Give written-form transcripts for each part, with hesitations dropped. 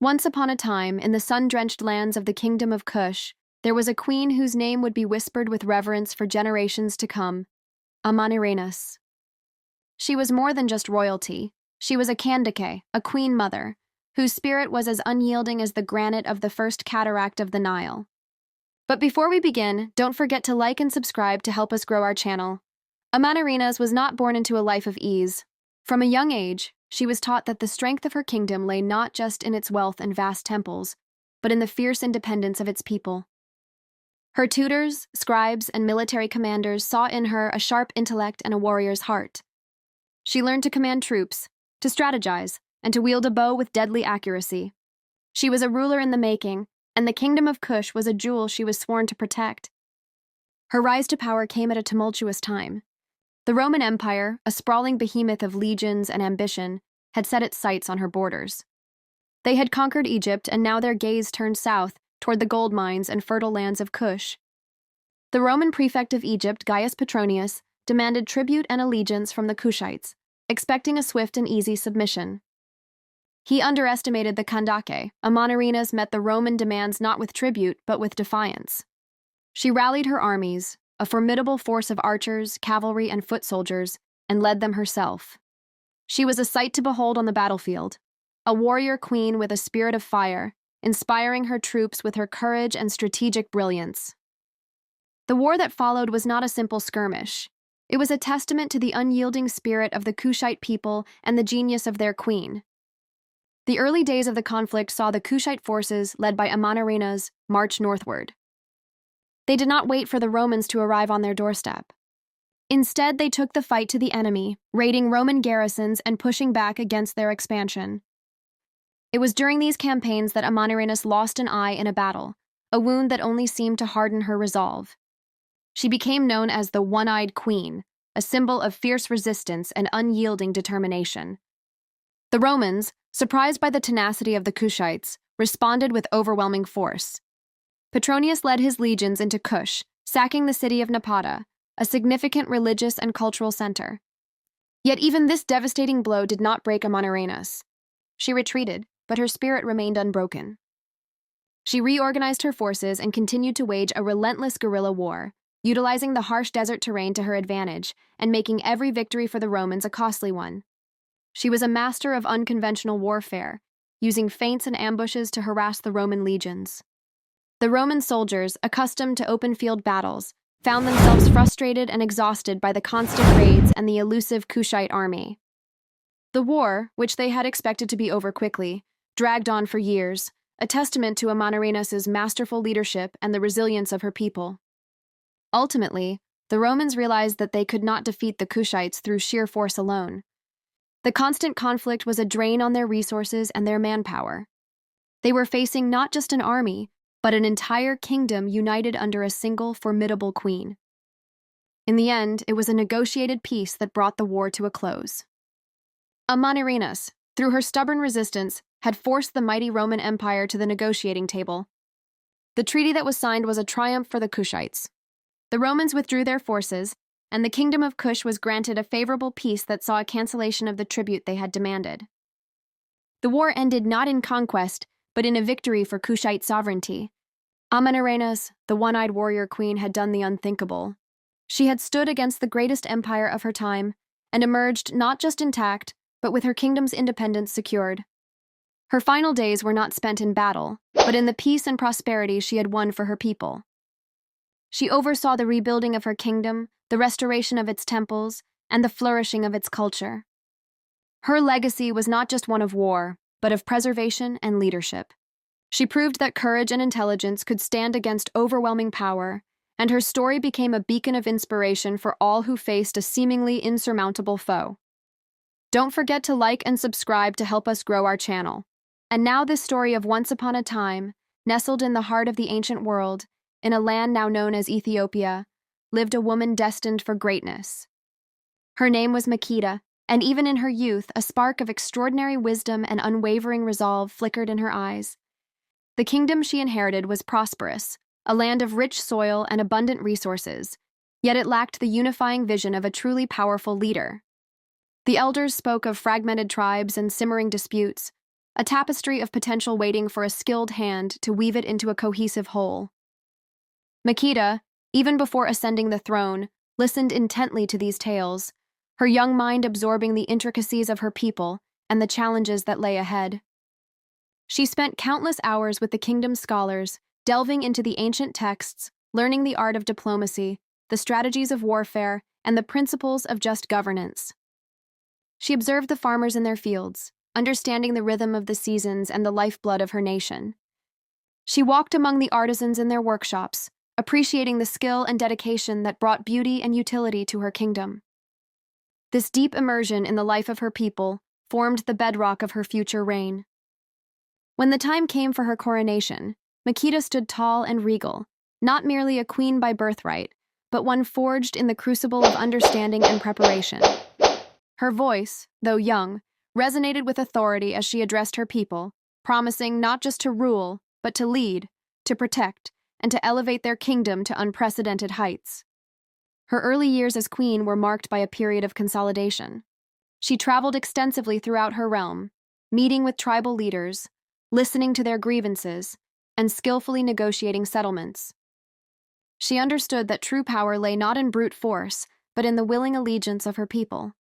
Once upon a time, in the sun-drenched lands of the kingdom of Kush, there was a queen whose name would be whispered with reverence for generations to come, Amanirenas. She was more than just royalty. She was a Kandake, a queen mother, whose spirit was as unyielding as the granite of the first cataract of the Nile. But before we begin, don't forget to like and subscribe to help us grow our channel. Amanirenas was not born into a life of ease. From a young age, she was taught that the strength of her kingdom lay not just in its wealth and vast temples, but in the fierce independence of its people. Her tutors, scribes, and military commanders saw in her a sharp intellect and a warrior's heart. She learned to command troops, to strategize, and to wield a bow with deadly accuracy. She was a ruler in the making, and the kingdom of Kush was a jewel she was sworn to protect. Her rise to power came at a tumultuous time. The Roman Empire, a sprawling behemoth of legions and ambition, had set its sights on her borders. They had conquered Egypt, and now their gaze turned south toward the gold mines and fertile lands of Kush. The Roman prefect of Egypt, Gaius Petronius, demanded tribute and allegiance from the Kushites, expecting a swift and easy submission. He underestimated the Kandake. Amanirenas met the Roman demands not with tribute, but with defiance. She rallied her armies, a formidable force of archers, cavalry, and foot soldiers, and led them herself. She was a sight to behold on the battlefield, a warrior queen with a spirit of fire, inspiring her troops with her courage and strategic brilliance. The war that followed was not a simple skirmish. It was a testament to the unyielding spirit of the Kushite people and the genius of their queen. The early days of the conflict saw the Kushite forces, led by Amanirenas, march northward. They did not wait for the Romans to arrive on their doorstep. Instead, they took the fight to the enemy, raiding Roman garrisons and pushing back against their expansion. It was during these campaigns that Amanirenas lost an eye in a battle, a wound that only seemed to harden her resolve. She became known as the One-Eyed Queen, a symbol of fierce resistance and unyielding determination. The Romans, surprised by the tenacity of the Kushites, responded with overwhelming force. Petronius led his legions into Kush, sacking the city of Napata, a significant religious and cultural center. Yet even this devastating blow did not break Amanirenas. She retreated, but her spirit remained unbroken. She reorganized her forces and continued to wage a relentless guerrilla war, utilizing the harsh desert terrain to her advantage and making every victory for the Romans a costly one. She was a master of unconventional warfare, using feints and ambushes to harass the Roman legions. The Roman soldiers, accustomed to open-field battles, found themselves frustrated and exhausted by the constant raids and the elusive Kushite army. The war, which they had expected to be over quickly, dragged on for years, a testament to Amanirenas' masterful leadership and the resilience of her people. Ultimately, the Romans realized that they could not defeat the Kushites through sheer force alone. The constant conflict was a drain on their resources and their manpower. They were facing not just an army, but an entire kingdom united under a single formidable queen. In the end, it was a negotiated peace that brought the war to a close. Amanirenas, through her stubborn resistance, had forced the mighty Roman Empire to the negotiating table. The treaty that was signed was a triumph for the Kushites. The Romans withdrew their forces, and the kingdom of Kush was granted a favorable peace that saw a cancellation of the tribute they had demanded. The war ended not in conquest, but in a victory for Kushite sovereignty. Amanirenas, the one-eyed warrior queen, had done the unthinkable. She had stood against the greatest empire of her time and emerged not just intact, but with her kingdom's independence secured. Her final days were not spent in battle, but in the peace and prosperity she had won for her people. She oversaw the rebuilding of her kingdom, the restoration of its temples, and the flourishing of its culture. Her legacy was not just one of war, but of preservation and leadership. She proved that courage and intelligence could stand against overwhelming power, and her story became a beacon of inspiration for all who faced a seemingly insurmountable foe. Don't forget to like and subscribe to help us grow our channel. And now this story of once upon a time, nestled in the heart of the ancient world, in a land now known as Ethiopia, lived a woman destined for greatness. Her name was Makeda, and even in her youth, a spark of extraordinary wisdom and unwavering resolve flickered in her eyes. The kingdom she inherited was prosperous, a land of rich soil and abundant resources, yet it lacked the unifying vision of a truly powerful leader. The elders spoke of fragmented tribes and simmering disputes, a tapestry of potential waiting for a skilled hand to weave it into a cohesive whole. Makita, even before ascending the throne, listened intently to these tales, her young mind absorbing the intricacies of her people and the challenges that lay ahead. She spent countless hours with the kingdom's scholars, delving into the ancient texts, learning the art of diplomacy, the strategies of warfare, and the principles of just governance. She observed the farmers in their fields, understanding the rhythm of the seasons and the lifeblood of her nation. She walked among the artisans in their workshops, appreciating the skill and dedication that brought beauty and utility to her kingdom. This deep immersion in the life of her people formed the bedrock of her future reign. When the time came for her coronation, Makita stood tall and regal, not merely a queen by birthright, but one forged in the crucible of understanding and preparation. Her voice, though young, resonated with authority as she addressed her people, promising not just to rule, but to lead, to protect, and to elevate their kingdom to unprecedented heights. Her early years as queen were marked by a period of consolidation. She traveled extensively throughout her realm, meeting with tribal leaders, listening to their grievances, and skillfully negotiating settlements. She understood that true power lay not in brute force, but in the willing allegiance of her people.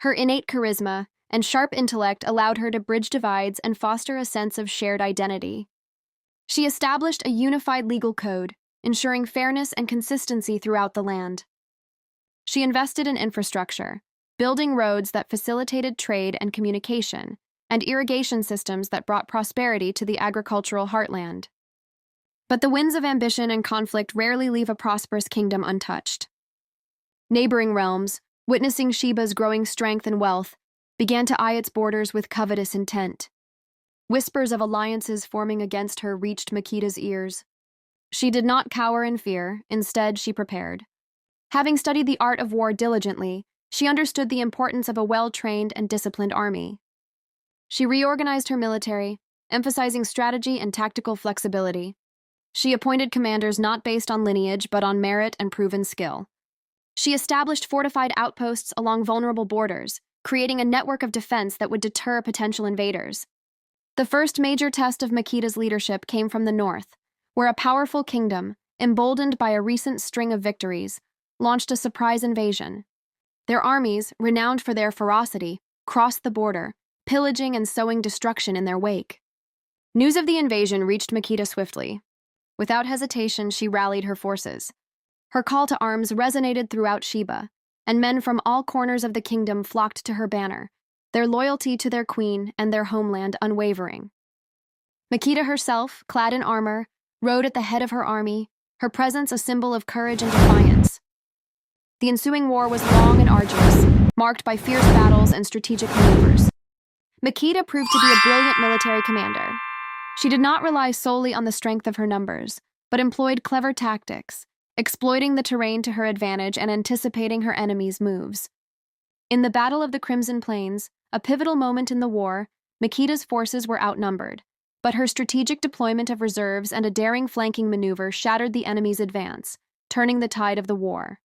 Her innate charisma and sharp intellect allowed her to bridge divides and foster a sense of shared identity. She established a unified legal code, ensuring fairness and consistency throughout the land. She invested in infrastructure, building roads that facilitated trade and communication, and irrigation systems that brought prosperity to the agricultural heartland. But the winds of ambition and conflict rarely leave a prosperous kingdom untouched. Neighboring realms, witnessing Sheba's growing strength and wealth, began to eye its borders with covetous intent. Whispers of alliances forming against her reached Makita's ears. She did not cower in fear, instead she prepared. Having studied the art of war diligently, she understood the importance of a well-trained and disciplined army. She reorganized her military, emphasizing strategy and tactical flexibility. She appointed commanders not based on lineage but on merit and proven skill. She established fortified outposts along vulnerable borders, creating a network of defense that would deter potential invaders. The first major test of Makita's leadership came from the north, where a powerful kingdom, emboldened by a recent string of victories, launched a surprise invasion. Their armies, renowned for their ferocity, crossed the border, pillaging and sowing destruction in their wake. News of the invasion reached Makita swiftly. Without hesitation, she rallied her forces. Her call to arms resonated throughout Sheba, and men from all corners of the kingdom flocked to her banner, their loyalty to their queen and their homeland unwavering. Makita herself, clad in armor, rode at the head of her army, her presence a symbol of courage and defiance. The ensuing war was long and arduous, marked by fierce battles and strategic maneuvers. Makita proved to be a brilliant military commander. She did not rely solely on the strength of her numbers, but employed clever tactics, exploiting the terrain to her advantage and anticipating her enemies' moves. In the Battle of the Crimson Plains, a pivotal moment in the war, Makita's forces were outnumbered, but her strategic deployment of reserves and a daring flanking maneuver shattered the enemy's advance, turning the tide of the war.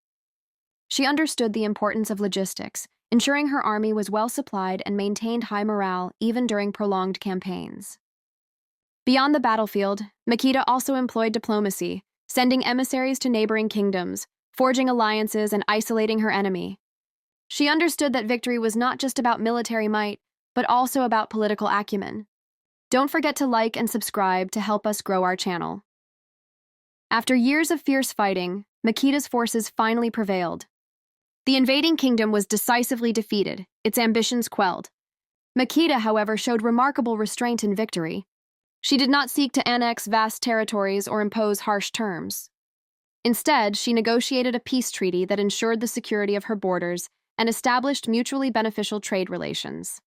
She understood the importance of logistics, ensuring her army was well supplied and maintained high morale even during prolonged campaigns. Beyond the battlefield, Makita also employed diplomacy, sending emissaries to neighboring kingdoms, forging alliances and isolating her enemy. She understood that victory was not just about military might, but also about political acumen. Don't forget to like and subscribe to help us grow our channel. After years of fierce fighting, Makita's forces finally prevailed. The invading kingdom was decisively defeated, its ambitions quelled. Makita, however, showed remarkable restraint in victory. She did not seek to annex vast territories or impose harsh terms. Instead, she negotiated a peace treaty that ensured the security of her borders and established mutually beneficial trade relations.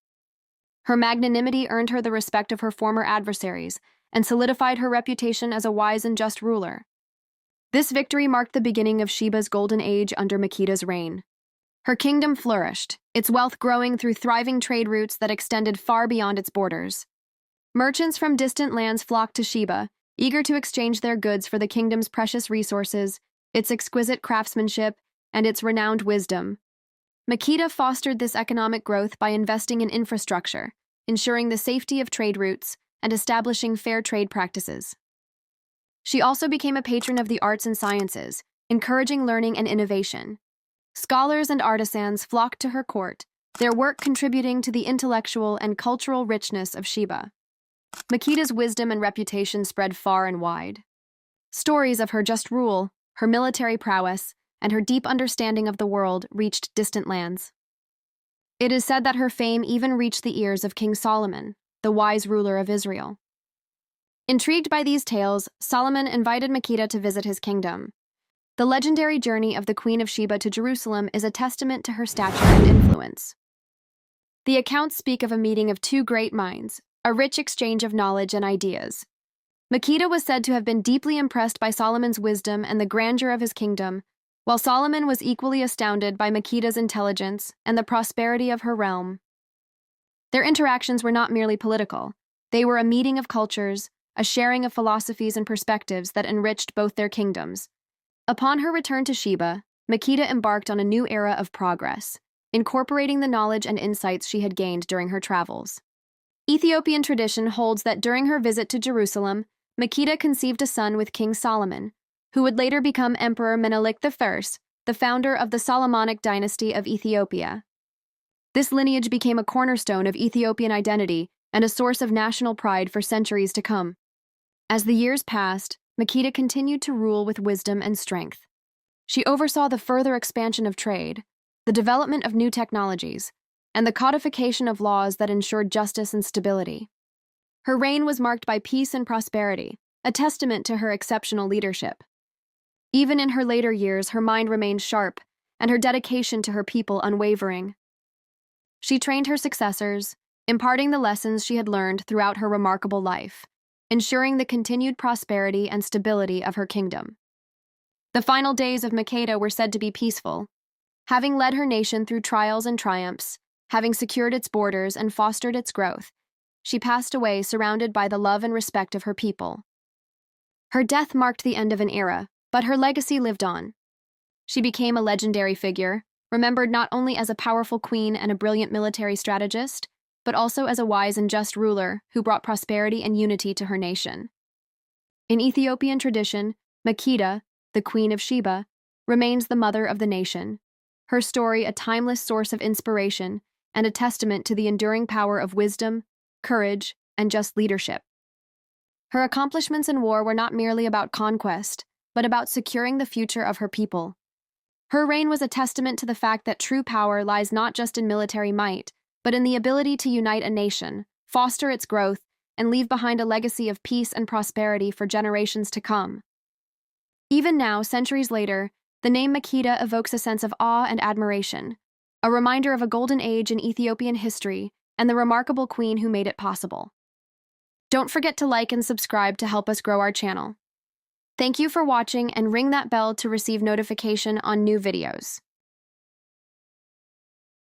Her magnanimity earned her the respect of her former adversaries and solidified her reputation as a wise and just ruler. This victory marked the beginning of Sheba's golden age under Makita's reign. Her kingdom flourished, its wealth growing through thriving trade routes that extended far beyond its borders. Merchants from distant lands flocked to Sheba, eager to exchange their goods for the kingdom's precious resources, its exquisite craftsmanship, and its renowned wisdom. Makita fostered this economic growth by investing in infrastructure, ensuring the safety of trade routes and establishing fair trade practices. She also became a patron of the arts and sciences, encouraging learning and innovation. Scholars and artisans flocked to her court, their work contributing to the intellectual and cultural richness of Sheba. Makeda's wisdom and reputation spread far and wide. Stories of her just rule, her military prowess, and her deep understanding of the world reached distant lands. It is said that her fame even reached the ears of King Solomon, the wise ruler of Israel. Intrigued by these tales, Solomon invited Makeda to visit his kingdom. The legendary journey of the Queen of Sheba to Jerusalem is a testament to her stature and influence. The accounts speak of a meeting of two great minds, a rich exchange of knowledge and ideas. Makeda was said to have been deeply impressed by Solomon's wisdom and the grandeur of his kingdom, while Solomon was equally astounded by Makeda's intelligence and the prosperity of her realm. Their interactions were not merely political. They were a meeting of cultures, a sharing of philosophies and perspectives that enriched both their kingdoms. Upon her return to Sheba, Makeda embarked on a new era of progress, incorporating the knowledge and insights she had gained during her travels. Ethiopian tradition holds that during her visit to Jerusalem, Makeda conceived a son with King Solomon, who would later become Emperor Menelik I, the founder of the Solomonic dynasty of Ethiopia. This lineage became a cornerstone of Ethiopian identity and a source of national pride for centuries to come. As the years passed, Makeda continued to rule with wisdom and strength. She oversaw the further expansion of trade, the development of new technologies, and the codification of laws that ensured justice and stability. Her reign was marked by peace and prosperity, a testament to her exceptional leadership. Even in her later years, her mind remained sharp, and her dedication to her people unwavering. She trained her successors, imparting the lessons she had learned throughout her remarkable life, ensuring the continued prosperity and stability of her kingdom. The final days of Makeda were said to be peaceful. Having led her nation through trials and triumphs, having secured its borders and fostered its growth, she passed away surrounded by the love and respect of her people. Her death marked the end of an era, but her legacy lived on. She became a legendary figure, remembered not only as a powerful queen and a brilliant military strategist, but also as a wise and just ruler who brought prosperity and unity to her nation. In Ethiopian tradition, Makeda, the Queen of Sheba, remains the mother of the nation, her story a timeless source of inspiration and a testament to the enduring power of wisdom, courage, and just leadership. Her accomplishments in war were not merely about conquest, but about securing the future of her people. Her reign was a testament to the fact that true power lies not just in military might, but in the ability to unite a nation, foster its growth, and leave behind a legacy of peace and prosperity for generations to come. Even now, centuries later, the name Makeda evokes a sense of awe and admiration, a reminder of a golden age in Ethiopian history and the remarkable queen who made it possible. Don't forget to like and subscribe to help us grow our channel. Thank you for watching, and ring that bell to receive notification on new videos.